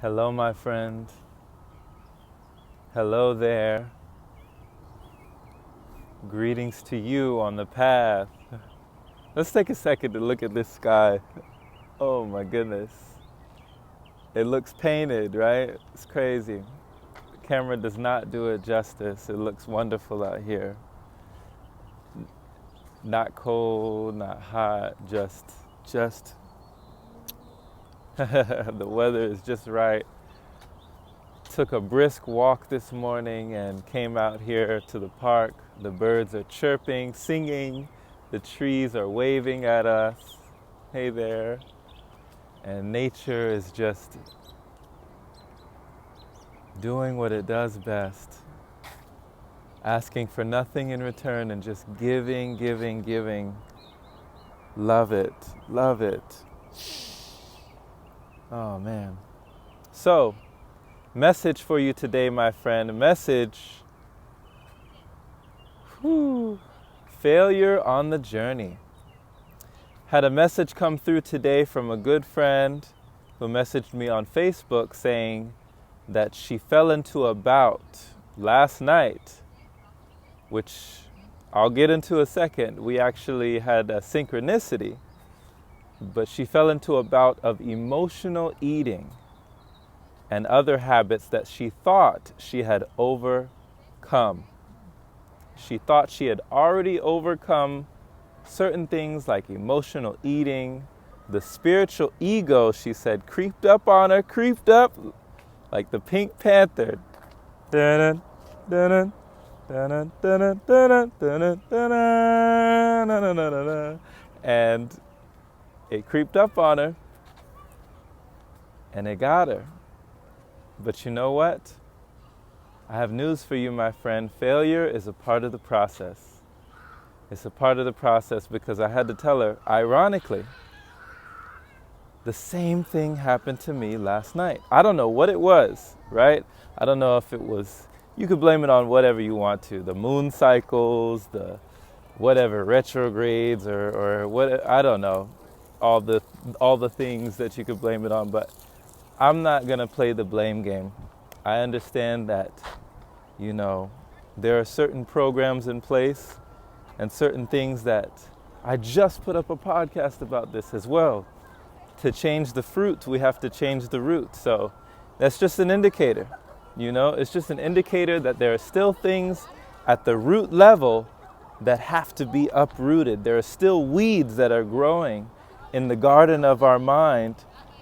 Hello, my friend. Hello there. Greetings to you on the path. Let's take a second to look at this sky. Oh my goodness. It looks painted, right? It's crazy. The camera does not do it justice. It looks wonderful out here. Not cold, not hot, just the weather is just right. Took a brisk walk this morning and came out here to the park. The birds are chirping, singing. The trees are waving at us. Hey there. And nature is just doing what it does best. Asking for nothing in return and just giving, giving, giving. Love it, love it. Oh man. So, message for you today, my friend. Message. Failure on the journey. Had a message come through today from a good friend who messaged me on Facebook saying that she fell into a bout last night, which I'll get into a second. We actually had a synchronicity. But she fell into a bout of emotional eating and other habits that she thought she had overcome. She thought she had already overcome certain things like emotional eating. The spiritual ego, she said, creeped up on her, creeped up like the Pink Panther. Dun-dun, dun-dun, dun-dun, dun-dun, dun-dun, dun-dun, dun-dun, dun-dun. And it creeped up on her, and it got her. But you know what? I have news for you, my friend. Failure is a part of the process. It's a part of the process because I had to tell her, ironically, the same thing happened to me last night. I don't know what it was, right? I don't know if it was, you could blame it on whatever you want to, the moon cycles, the whatever, retrogrades, or what, I don't know. All the things that you could blame it on, but I'm not gonna play the blame game. I understand that, there are certain programs in place and certain things that I just put up a podcast about this as well. To change the fruit, we have to change the root. So that's just an indicator, it's just an indicator that there are still things at the root level that have to be uprooted. There are still weeds that are growing in the garden of our mind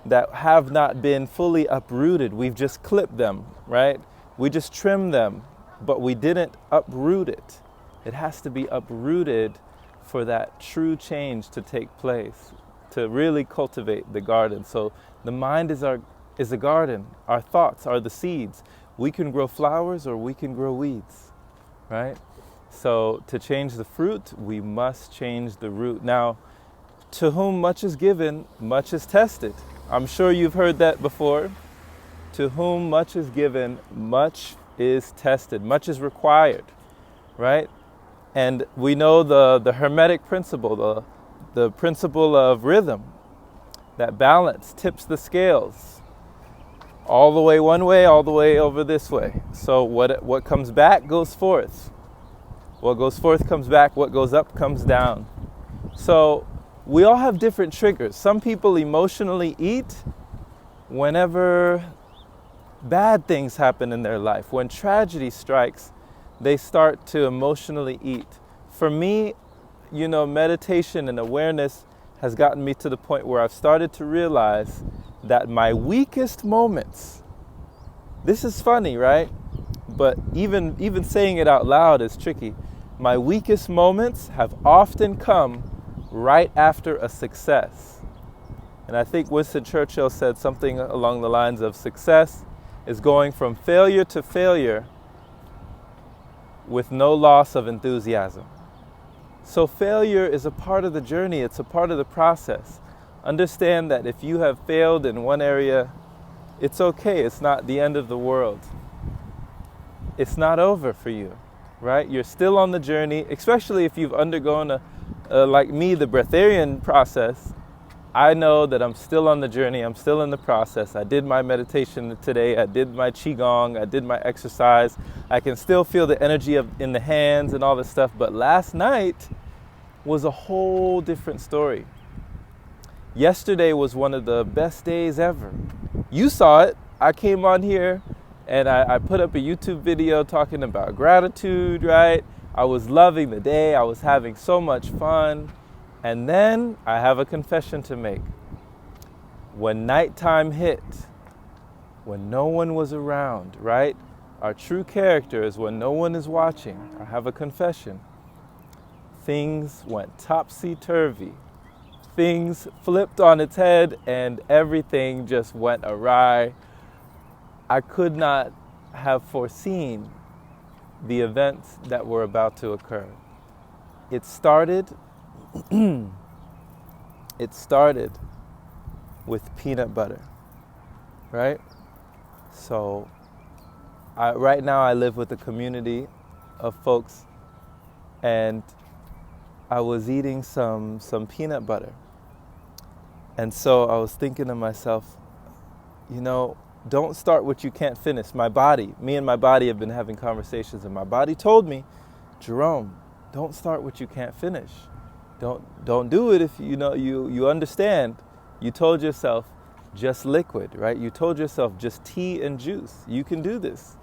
that have not been fully uprooted. We've just clipped them, right? We just trimmed them, but we didn't uproot it. It has to be uprooted for that true change to take place, to really cultivate the garden. So the mind is a garden. Our thoughts are the seeds. We can grow flowers or we can grow weeds, right? So to change the fruit, we must change the root. Now, to whom much is given, much is tested. I'm sure you've heard that before. To whom much is given, much is tested. Much is required, right? And we know the Hermetic principle, the principle of rhythm, that balance tips the scales all the way one way, all the way over this way. So what comes back goes forth. What goes forth comes back. What goes up comes down. So we all have different triggers. Some people emotionally eat whenever bad things happen in their life. When tragedy strikes, they start to emotionally eat. For me, meditation and awareness has gotten me to the point where I've started to realize that my weakest moments, this is funny, right? But even saying it out loud is tricky. My weakest moments have often come right after a success. And I think Winston Churchill said something along the lines of success is going from failure to failure with no loss of enthusiasm. So failure is a part of the journey. It's a part of the process. Understand that if you have failed in one area, it's okay. It's not the end of the world. It's not over for you, right? You're still on the journey, especially if you've undergone like me, the Breatharian process. I know that I'm still on the journey. I'm still in the process. I did my meditation today. I did my qigong. I did my exercise. I can still feel the energy in the hands and all this stuff. But last night was a whole different story. Yesterday was one of the best days ever. You saw it. I came on here and I put up a YouTube video talking about gratitude, right? I was loving the day. I was having so much fun. And then I have a confession to make. When nighttime hit, when no one was around, right? Our true character is when no one is watching. I have a confession. Things went topsy-turvy. Things flipped on its head and everything just went awry. I could not have foreseen the events that were about to occur. It started with peanut butter, right? So right now I live with a community of folks, and I was eating some peanut butter. And so I was thinking to myself, don't start what you can't finish. Me and my body have been having conversations, and my body told me, Jerome, don't start what you can't finish. Don't do it if you understand. You told yourself just liquid, right? You told yourself just tea and juice. You can do this.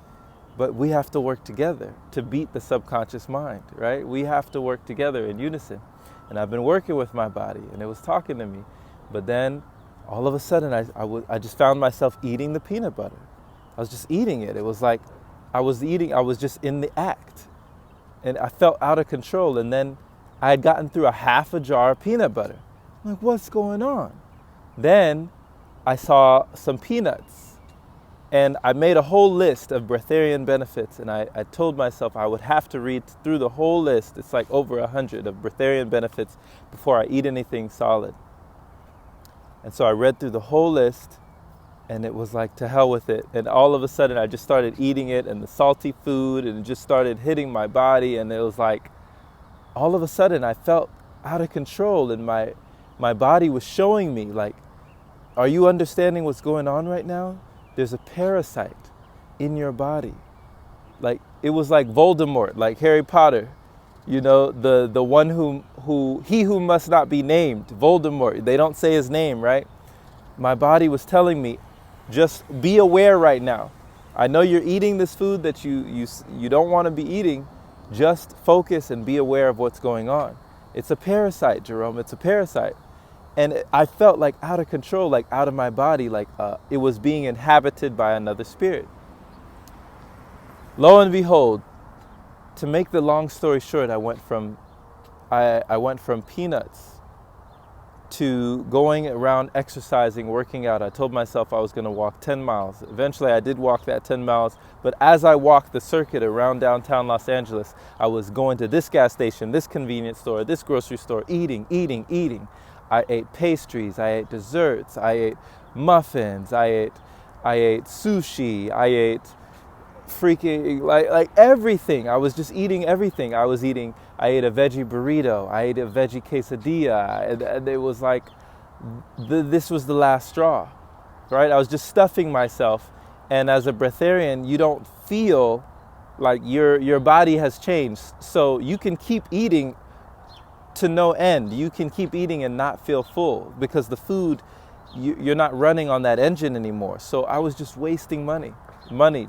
But we have to work together to beat the subconscious mind, right? We have to work together in unison. And I've been working with my body, and it was talking to me. But then all of a sudden I just found myself eating the peanut butter. I was just eating it. It was like I was just in the act. And I felt out of control. And then I had gotten through a half a jar of peanut butter. I'm like, what's going on? Then I saw some peanuts. And I made a whole list of breatharian benefits. And I told myself I would have to read through the whole list. It's like over 100 of breatharian benefits before I eat anything solid. And so I read through the whole list, and it was like, to hell with it. And all of a sudden I just started eating it, and the salty food, and it just started hitting my body. And it was like, all of a sudden I felt out of control, and my body was showing me, like, are you understanding what's going on right now? There's a parasite in your body. Like, it was like Voldemort, like Harry Potter. The one who must not be named, Voldemort. They don't say his name, right? My body was telling me, just be aware right now. I know you're eating this food that you don't want to be eating. Just focus and be aware of what's going on. It's a parasite, Jerome. It's a parasite. And I felt like out of control, like out of my body, like it was being inhabited by another spirit. Lo and behold, to make the long story short, I went from peanuts to going around exercising, working out. I told myself I was going to walk 10 miles. Eventually I did walk that 10 miles, but as I walked the circuit around downtown Los Angeles, I was going to this gas station, this convenience store, this grocery store, eating. I ate pastries, I ate desserts, I ate muffins, I ate sushi, I ate freaking like everything. I was just eating everything. I ate a veggie burrito, I ate a veggie quesadilla, and it was like this was the last straw, right? I was just stuffing myself. And as a breatharian, you don't feel like your body has changed, so you can keep eating to no end. You can keep eating and not feel full because the food, you're not running on that engine anymore. So I was just wasting money,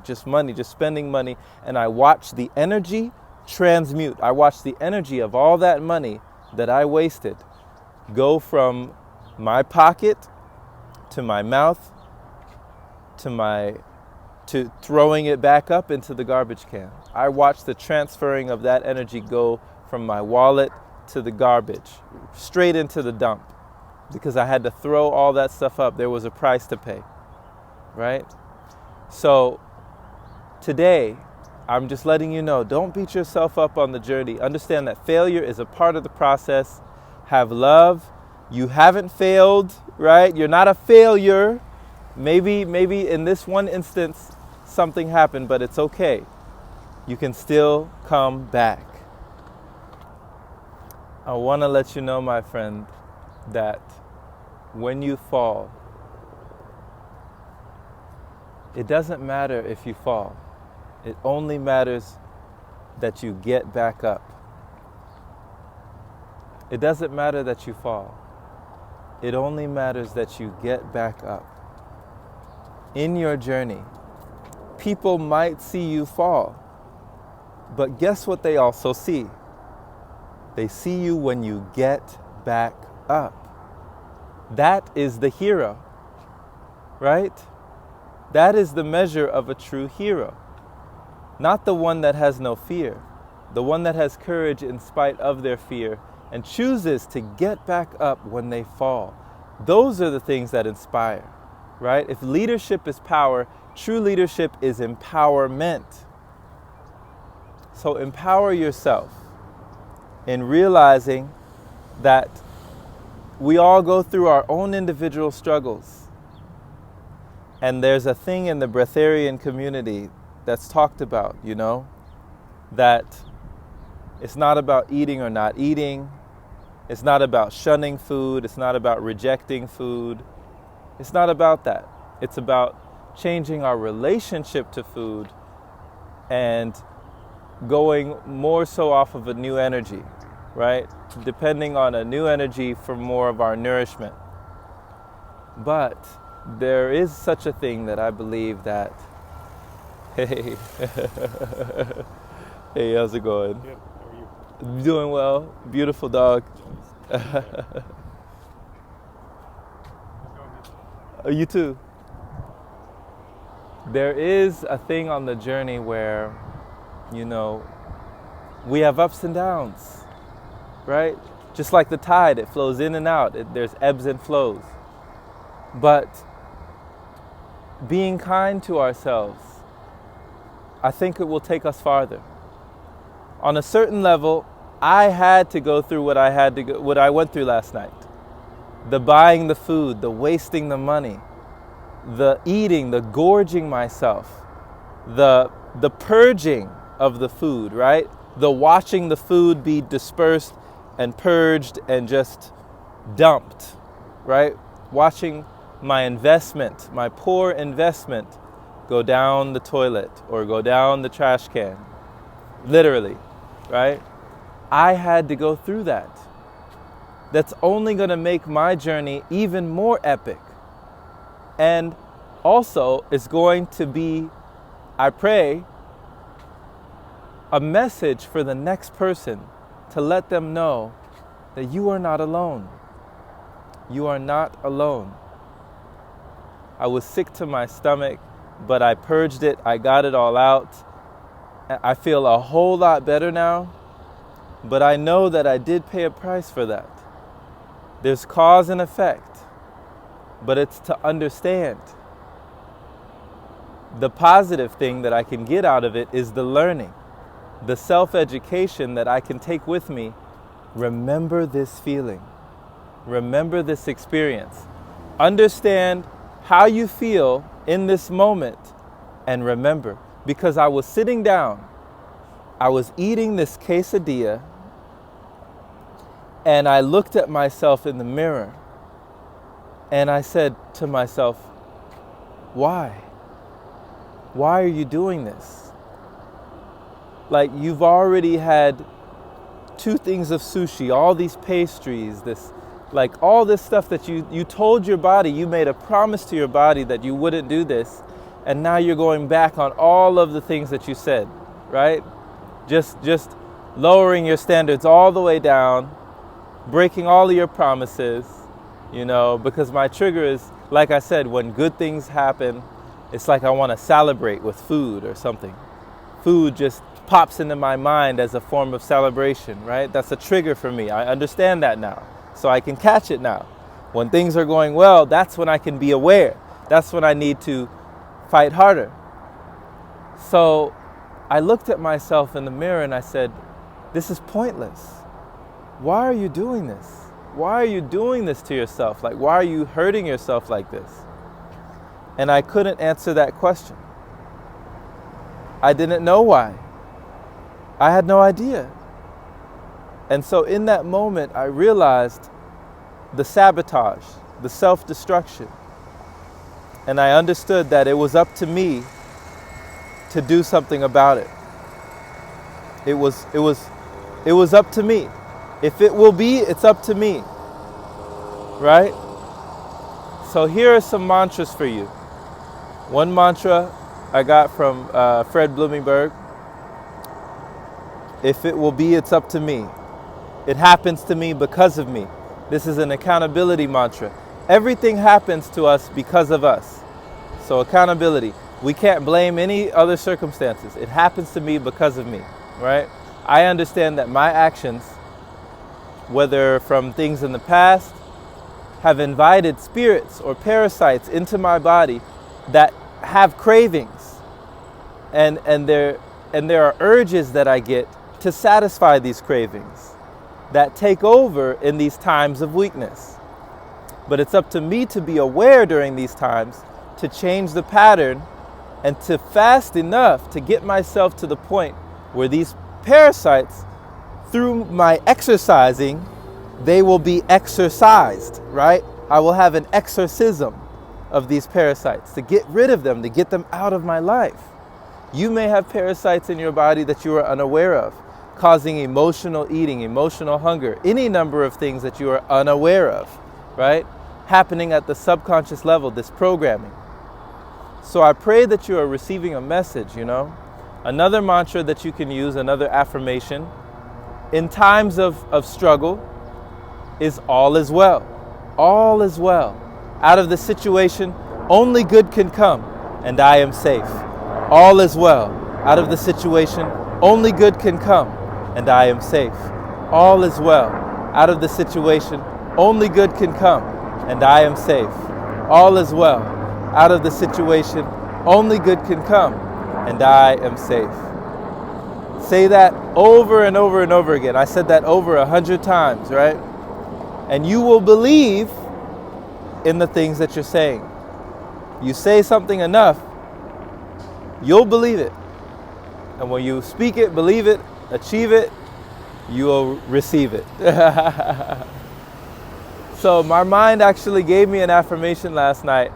just spending money. And I watched the energy transmute. I watched the energy of all that money that I wasted go from my pocket to my mouth to throwing it back up into the garbage can. I watched the transferring of that energy go from my wallet to the garbage, straight into the dump, because I had to throw all that stuff up. There was a price to pay, right? So today, I'm just letting you know, don't beat yourself up on the journey. Understand that failure is a part of the process. Have love. You haven't failed, right? You're not a failure. Maybe in this one instance, something happened, but it's okay. You can still come back. I want to let you know, my friend, that when you fall, it doesn't matter if you fall. It only matters that you get back up. It doesn't matter that you fall. It only matters that you get back up. In your journey, people might see you fall, but guess what they also see? They see you when you get back up. That is the hero, right? That is the measure of a true hero. Not the one that has no fear, the one that has courage in spite of their fear and chooses to get back up when they fall. Those are the things that inspire, right? If leadership is power, true leadership is empowerment. So empower yourself in realizing that we all go through our own individual struggles. And there's a thing in the Breatharian community that's talked about, that it's not about eating or not eating. It's not about shunning food. It's not about rejecting food. It's not about that. It's about changing our relationship to food and going more so off of a new energy, right? Depending on a new energy for more of our nourishment. But there is such a thing that I believe that, hey, hey, how's it going? Good. How are you? Doing well. Beautiful dog. Oh, you too. There is a thing on the journey where, we have ups and downs, right? Just like the tide, it flows in and out. There's ebbs and flows. But being kind to ourselves, I think it will take us farther. On a certain level, I had to go through what I went through last night. The buying the food, the wasting the money, the eating, the gorging myself, the purging of the food, right? The watching the food be dispersed and purged and just dumped, right? Watching my investment, my poor investment, go down the toilet or go down the trash can, literally, right? I had to go through that. That's only going to make my journey even more epic. And also, it's going to be, I pray, a message for the next person to let them know that you are not alone. You are not alone. I was sick to my stomach, but I purged it. I got it all out. I feel a whole lot better now, but I know that I did pay a price for that. There's cause and effect, but it's to understand. The positive thing that I can get out of it is the learning, the self-education that I can take with me. Remember this feeling. Remember this experience. Understand how you feel in this moment and remember. Because I was sitting down, I was eating this quesadilla, and I looked at myself in the mirror, and I said to myself, why? Why are you doing this? Like, you've already had 2 things of sushi, all these pastries, all this stuff that you told your body, you made a promise to your body that you wouldn't do this, and now you're going back on all of the things that you said, right? Just lowering your standards all the way down, breaking all of your promises, because my trigger is, like I said, when good things happen, it's like I want to celebrate with food or something. Food just pops into my mind as a form of celebration, right? That's a trigger for me. I understand that now, so I can catch it now. When things are going well, that's when I can be aware. That's when I need to fight harder. So I looked at myself in the mirror and I said, this is pointless. Why are you doing this? Why are you doing this to yourself? Like, why are you hurting yourself like this? And I couldn't answer that question. I didn't know why. I had no idea. And so in that moment, I realized the sabotage, the self-destruction. And I understood that it was up to me to do something about it. It was up to me. If it will be, it's up to me. Right? So here are some mantras for you. One mantra I got from Fred Bloomingberg. If it will be, it's up to me. It happens to me because of me. This is an accountability mantra. Everything happens to us because of us. So accountability. We can't blame any other circumstances. It happens to me because of me, right? I understand that my actions, whether from things in the past, have invited spirits or parasites into my body that have cravings. And there are urges that I get to satisfy these cravings that take over in these times of weakness. But it's up to me to be aware during these times to change the pattern and to fast enough to get myself to the point where these parasites, through my exercising, they will be exorcised, right? I will have an exorcism of these parasites to get rid of them, to get them out of my life. You may have parasites in your body that you are unaware of, causing emotional eating, emotional hunger, any number of things that you are unaware of, right? Happening at the subconscious level, this programming. So I pray that you are receiving a message, Another mantra that you can use, another affirmation, in times of struggle, is all is well. All is well. Out of the situation, only good can come, and I am safe. All is well. Out of the situation, only good can come, and I am safe. All is well. Out of the situation, only good can come, and I am safe. All is well. Out of the situation, only good can come, and I am safe. Say that over and over and over again. I said that over 100 times, right? And you will believe in the things that you're saying. You say something enough, you'll believe it. And when you speak it, believe it, achieve it, you will receive it. So my mind actually gave me an affirmation last night,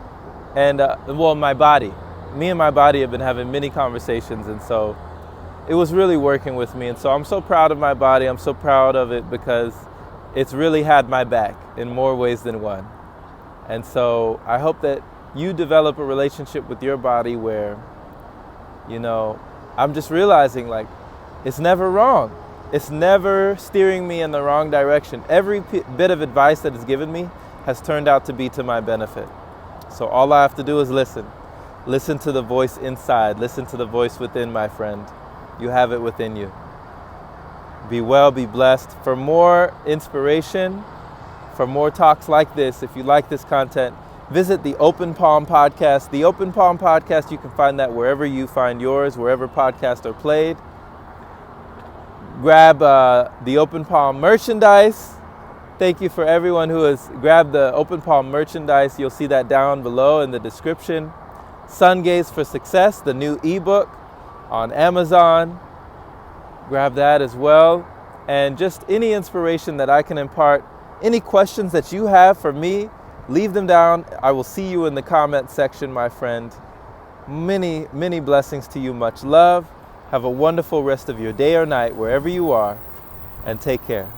and my body. Me and my body have been having many conversations, and so it was really working with me. And so I'm so proud of my body. I'm so proud of it because it's really had my back in more ways than one. And so I hope that you develop a relationship with your body where, I'm just realizing it's never wrong. It's never steering me in the wrong direction. Every bit of advice that is given me has turned out to be to my benefit. So all I have to do is listen. Listen to the voice inside. Listen to the voice within, my friend. You have it within you. Be well, be blessed. For more inspiration, for more talks like this, if you like this content, visit the Open Palm Podcast. The Open Palm Podcast, you can find that wherever you find yours, wherever podcasts are played. Grab the Open Palm merchandise. Thank you for everyone who has grabbed the Open Palm merchandise. You'll see that down below in the description. Sun Gaze for Success, the new ebook on Amazon. Grab that as well. And just any inspiration that I can impart, any questions that you have for me, leave them down. I will see you in the comment section, my friend. Many, many blessings to you. Much love. Have a wonderful rest of your day or night, wherever you are, and take care.